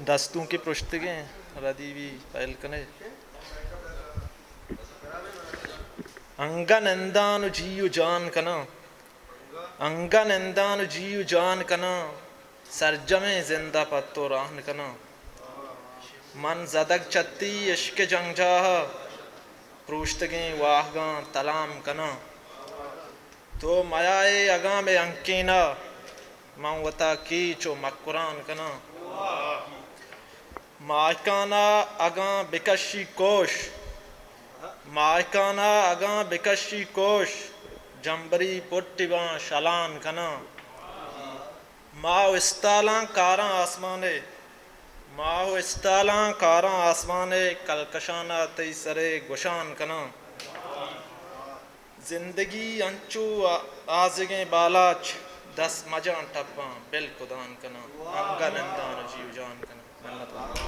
دستوں کی پرشتگیں ردیوی پہل کنے انگا نندانو جیو جان کنا انگا نندانو جیو جان کنا سرجمیں زندہ پتو راہن کنا من زدگ چتی عشق جنگ جاہا پروشتگیں واہگاں تلام کنا تو میائے اگاں میں انکینا من وطا کیچو مکران کنا مائکانا اگاں بکشی کوش مائکانا اگاں بکشی کوش جمبری پٹی بان شلان کنا ماو استالاں کاراں آسمانے ماو استالاں کاراں آسمانے کلکشانہ تی سرے گشان کنا زندگی انچو آزگیں بالاچ دس مجان ٹپاں بل کدان کنا انگا نندان جیو جان کنا منت